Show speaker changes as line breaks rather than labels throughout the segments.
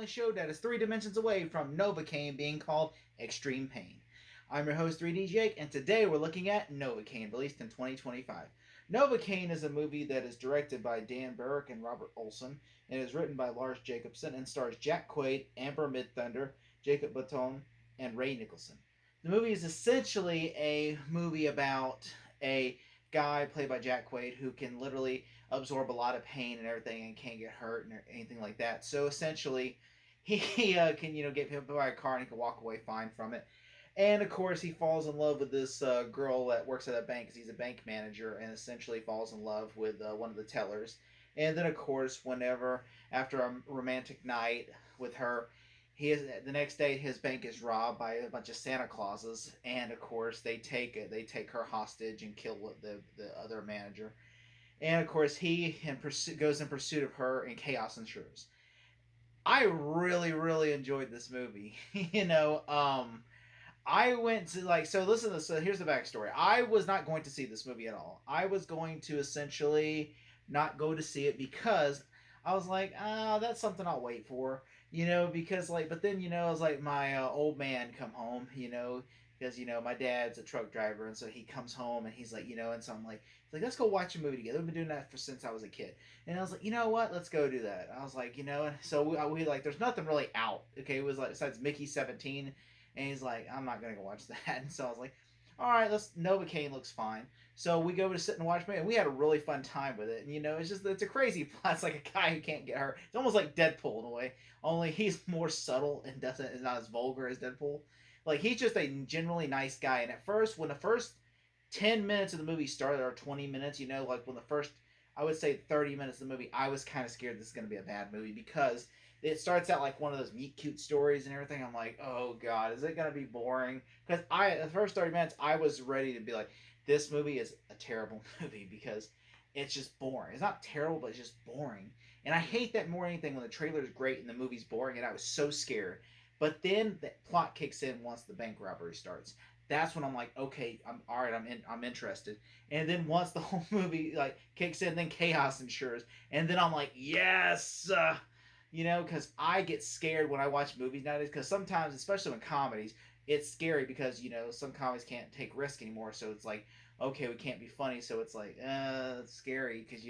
only show that is 3 dimensions away from Novocaine being called extreme pain. I'm your host, 3D Jake, and today we're looking at Novocaine, released in 2025. Novocaine is a movie that is directed by Dan Burke and Robert Olson, and is written by Lars Jacobson and stars Jack Quaid, Amber Midthunder, Jacob Baton, and Ray Nicholson. The movie is essentially a movie about a guy played by Jack Quaid who can literally absorb a lot of pain and everything and can't get hurt and anything like that. So essentially, he can get hit by a car and he can walk away fine from it. And of course, he falls in love with this girl that works at a bank because he's a bank manager, and essentially falls in love with one of the tellers. And then, of course, whenever after a romantic night with her, the next day his bank is robbed by a bunch of Santa Clauses, and of course they take her hostage and kill the other manager. And of course goes in pursuit of her, and chaos ensures. I really enjoyed this movie. I went to so listen to this. So here's the backstory. I was not going to see this movie at all. I was going to essentially not go to see it because I was like, that's something I'll wait for, because but then I was like, my old man come home, because my dad's a truck driver, and so he comes home and he's like, and so I'm like, he's like, let's go watch a movie together. We've been doing that since I was a kid, and I was like, you know what, let's go do that. I was like, and so we like, there's nothing really out. Okay, it was like besides Mickey 17. And he's like, I'm not gonna go watch that. And so I was like, all right, let's. Novocaine looks fine. So we go to sit and watch it, and we had a really fun time with it. And it's a crazy plot. It's like a guy who can't get hurt. It's almost like Deadpool in a way, only he's more subtle and is not as vulgar as Deadpool. Like he's just a generally nice guy. And at first, when the first 10 minutes of the movie started, or 20 minutes, like when the first, I would say 30 minutes of the movie, I was kind of scared this is gonna be a bad movie because it starts out like one of those meet cute stories and everything. I'm like, oh god, is it gonna be boring? Because the first 30 minutes, I was ready to be like, this movie is a terrible movie because it's just boring. It's not terrible, but it's just boring. And I hate that more than anything when the trailer is great and the movie's boring, and I was so scared. But then the plot kicks in once the bank robbery starts. That's when I'm like, okay, I'm all right. I'm interested. And then once the whole movie like kicks in, then chaos ensures. And then I'm like, yes. Because I get scared when I watch movies nowadays. Because sometimes, especially in comedies, it's scary because some comedies can't take risk anymore. So it's like, okay, we can't be funny. So it's like, it's scary because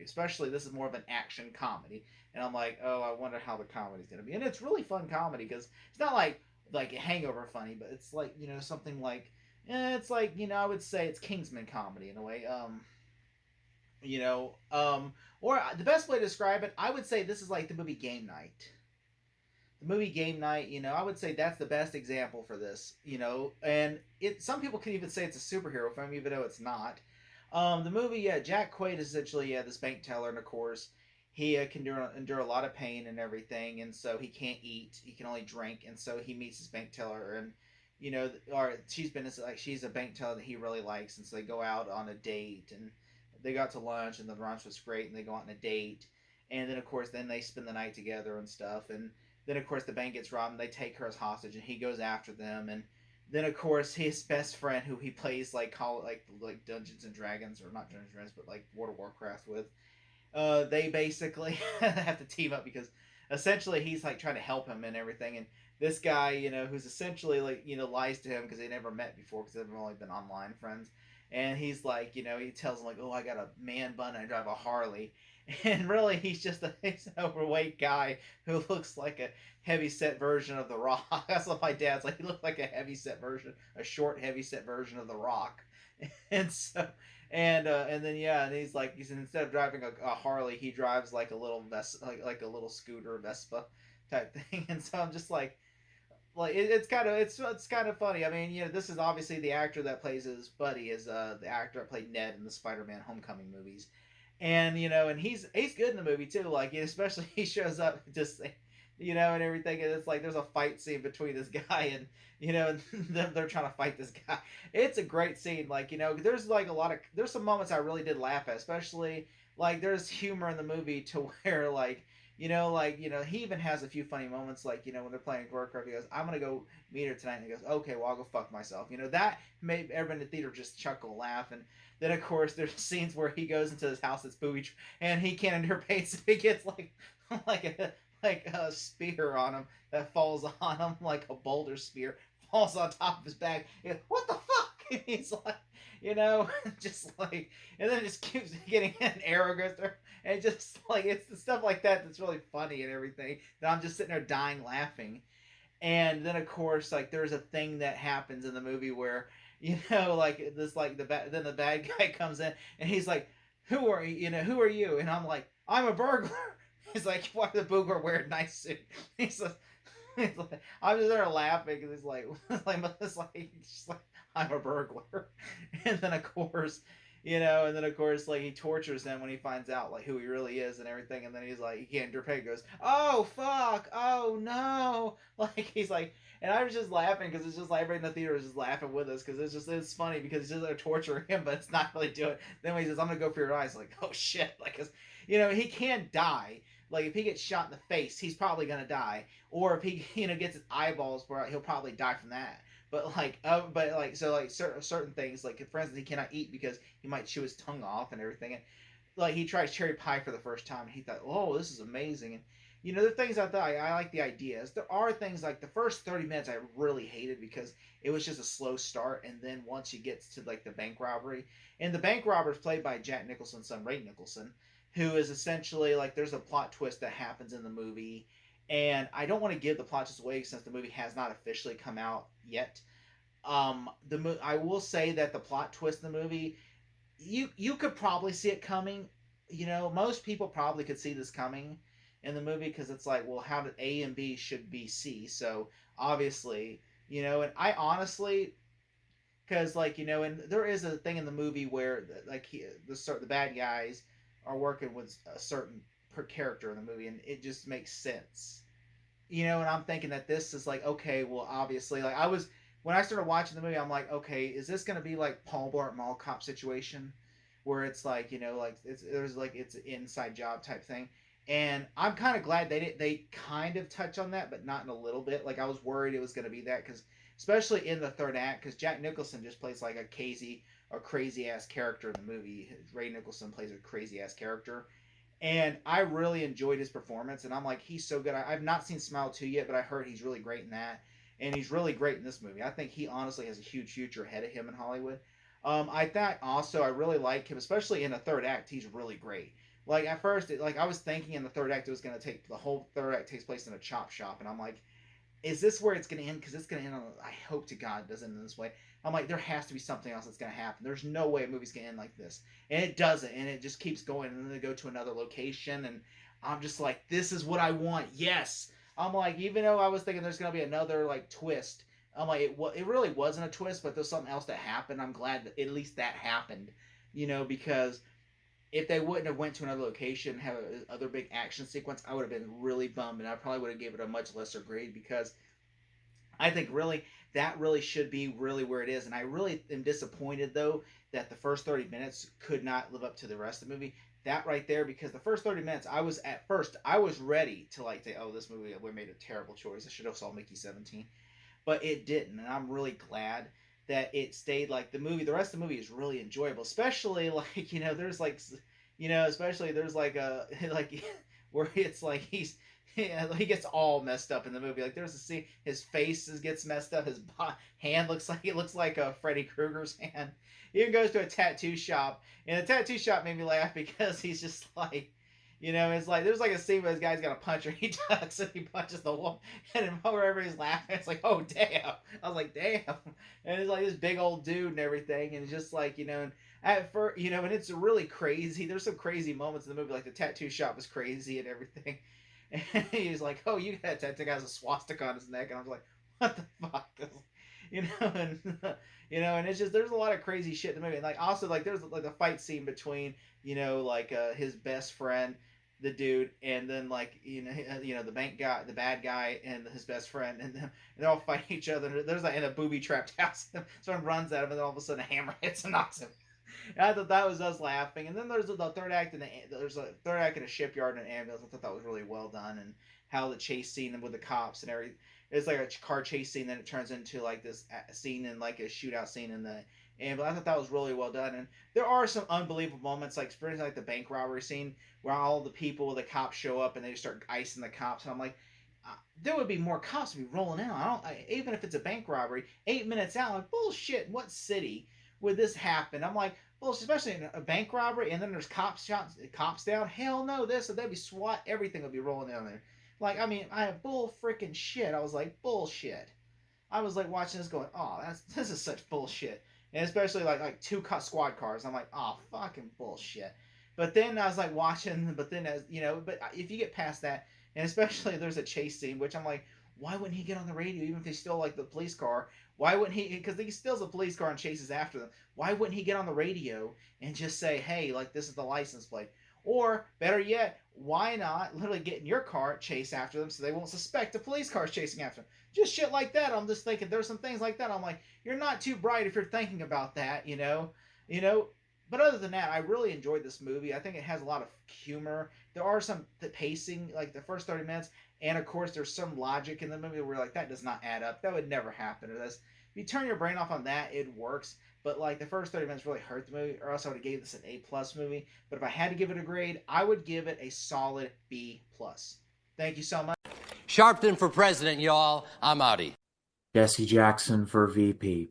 especially this is more of an action comedy, and I'm like, oh, I wonder how the comedy's gonna be. And it's really fun comedy because it's not like a Hangover funny, but it's like something like, it's like I would say it's Kingsman comedy in a way. You know, or the best way to describe it, I would say this is like the movie Game Night. The movie Game Night, I would say that's the best example for this. And some people can even say it's a superhero film, even though it's not. The movie, Jack Quaid is essentially this bank teller, and of course, he can endure a lot of pain and everything, and so he can't eat. He can only drink, and so he meets his bank teller, and or she's a bank teller that he really likes, and so they go out on a date, and they got to lunch, and the lunch was great, and they go out on a date, and then of course then they spend the night together and stuff, and then of course the bank gets robbed, and they take her as hostage, and he goes after them, and then of course his best friend, who he plays like Dungeons and Dragons, or not Dungeons and Dragons, but like World of Warcraft with, they basically have to team up because essentially he's like trying to help him and everything, and this guy, who's essentially like lies to him because they never met before because they've only been online friends, and he's like, he tells him like, oh, I got a man bun and I drive a Harley, and really he's an overweight guy who looks like a heavy set version of the Rock. That's what my dad's like. He looked like a short heavy set version of the Rock, and so. And then and instead of driving a Harley, he drives like a little like a little scooter Vespa type thing, and so I'm just it's kind of funny. I mean, this is obviously the actor that plays his buddy is the actor that played Ned in the Spider-Man Homecoming movies, and and he's good in the movie too. Like especially he shows up just and everything, and it's like there's a fight scene between this guy and and they're trying to fight this guy. It's a great scene. Like there's like there's some moments I really did laugh at, especially like there's humor in the movie to where he even has a few funny moments, like when they're playing Warcraft. He goes, "I'm gonna go meet her tonight," and he goes, "Okay, well I'll go fuck myself." That made everyone in the theater just chuckle, laugh, and then of course there's scenes where he goes into his house that's booby, and he can't endure pain, so he gets like like like a spear on him that falls on him like a boulder spear falls on top of his back. What the fuck? And he's like, just like, and then it just keeps getting an arrow goes through, and just like it's the stuff like that that's really funny and everything. That I'm just sitting there dying laughing. And then of course like there's a thing that happens in the movie where like this like then the bad guy comes in and he's like, who are you? And I'm like, I'm a burglar. He's like, why the burglar wear a nice suit? He's like, I'm just there laughing because he's like, just like I'm a burglar. And then of course, like he tortures him when he finds out like who he really is and everything. And then he's like, he can't pay. Goes, oh fuck, oh no, like he's like. And I was just laughing because it's just like everybody in the theater is just laughing with us because it's funny because it's just they're torturing him, but it's not really doing. Then when he says, "I'm gonna go for your eyes," like, oh shit, like, cause he can die. Like if he gets shot in the face, he's probably gonna die. Or if he gets his eyeballs brought out, he'll probably die from that. But certain things, like for instance, he cannot eat because he might chew his tongue off and everything. And like he tries cherry pie for the first time, and he thought, "Oh, this is amazing." And there are things I thought I like the ideas. There are things like the first 30 minutes I really hated because it was just a slow start, and then once he gets to like the bank robbery, and the bank robber is played by Jack Nicholson's son, Ray Nicholson, who is essentially like there's a plot twist that happens in the movie, and I don't want to give the plot twist away since the movie has not officially come out yet. I will say that the plot twist in the movie, you could probably see it coming. Most people probably could see this coming in the movie because it's like, well, how did A and B should be C? So obviously, and I honestly, because like and there is a thing in the movie where like the bad guys are working with a certain per character in the movie, and it just makes sense. And I'm thinking that this is like, okay, well, obviously, like I was when I started watching the movie, I'm like, okay, is this gonna be like Paul Blart Mall Cop situation, where it's like like it's an inside job type thing, and I'm kind of glad they kind of touch on that, but not in a little bit. Like I was worried it was gonna be that because especially in the third act, because Jack Nicholson just plays like a crazy ass character in the movie. Ray Nicholson plays a crazy ass character, and I really enjoyed his performance. And I'm like, he's so good. I've not seen Smile 2 yet, but I heard he's really great in that. And he's really great in this movie. I think he honestly has a huge future ahead of him in Hollywood. I thought also I really like him, especially in the third act. He's really great. Like at first, I was thinking in the third act it was going to take the whole third act takes place in a chop shop, and I'm like, is this where it's going to end? Because it's going to end on. I hope to God it doesn't end this way. I'm like, there has to be something else that's going to happen. There's no way a movie's going to end like this, and it doesn't, and it just keeps going, and then they go to another location, and I'm just like, this is what I want. Yes, I'm like, even though I was thinking there's going to be another like twist, I'm like, it really wasn't a twist, but there's something else that happened. I'm glad that at least that happened, because if they wouldn't have went to another location, have a other big action sequence, I would have been really bummed, and I probably would have gave it a much lesser grade because I think really that really should be really where it is, and I really am disappointed though that the first 30 minutes could not live up to the rest of the movie. That right there, because the first 30 minutes, I was ready to like say, oh, this movie we made a terrible choice. I should have saw Mickey 17, but it didn't, and I'm really glad that it stayed like the movie. The rest of the movie is really enjoyable, especially like there's like especially there's like a like where it's like he gets all messed up in the movie. Like there's a scene, his face gets messed up, his hand looks like a Freddy Krueger's hand. He even goes to a tattoo shop, and the tattoo shop made me laugh because he's just like, it's like there's like a scene where this guy's gonna punch her, he ducks and he punches the woman, and wherever he's laughing, it's like, oh damn! I was like, damn, and it's like this big old dude and everything, and it's just like and at first, and it's really crazy. There's some crazy moments in the movie, like the tattoo shop is crazy and everything. And he's like, "Oh, you got a tattoo has a swastika on his neck," and I was like, "What the fuck?" And and it's just there's a lot of crazy shit in the movie. And like also like there's like a fight scene between his best friend, the dude, and then like the bank guy, the bad guy, and his best friend, and they're all fighting each other. There's like in a booby trapped house, someone runs at him, and then all of a sudden a hammer hits and knocks him. And I thought that was us laughing. And then there's the third act there's a third act in a shipyard and an ambulance. I thought that was really well done, and how the chase scene with the cops and everything. it's like a car chase scene, then it turns into like this scene and like a shootout scene in the. And but I thought that was really well done, and there are some unbelievable moments, like for instance, like the bank robbery scene where all the people, the cops show up and they just start icing the cops, and I'm like, there would be more cops to be rolling out. Even if it's a bank robbery, 8 minutes out, like bullshit. What city would this happen? I'm like, well, especially in a bank robbery, and then there's cops down. Hell no, this, so they'd be SWAT, everything would be rolling down there. Like, I mean, I have bull freaking shit. I was like, bullshit. I was like watching this, going, oh, this is such bullshit, and especially like two squad cars. I'm like, oh, fucking bullshit. But then I was like watching, but then as you know, but if you get past that, and especially there's a chase scene, which I'm like, why wouldn't he get on the radio even if he stole like the police car? Why wouldn't he? Because he steals a police car and chases after them. Why wouldn't he get on the radio and just say, hey, like this is the license plate? Or better yet, why not literally get in your car, chase after them so they won't suspect a police car is chasing after them? Just shit like that. I'm just thinking there's some things like that. I'm like, you're not too bright if you're thinking about that, you know. But other than that, I really enjoyed this movie. I think it has a lot of humor. There are some the pacing, like the first 30 minutes, and of course there's some logic in the movie where like that does not add up. That would never happen. Or this, if you turn your brain off on that, it works. But like the first 30 minutes really hurt the movie, or else I would have gave this an A+ movie. But if I had to give it a grade, I would give it a solid B+. Thank you so much.
Sharpton for president, y'all. I'm outie.
Jesse Jackson for VP.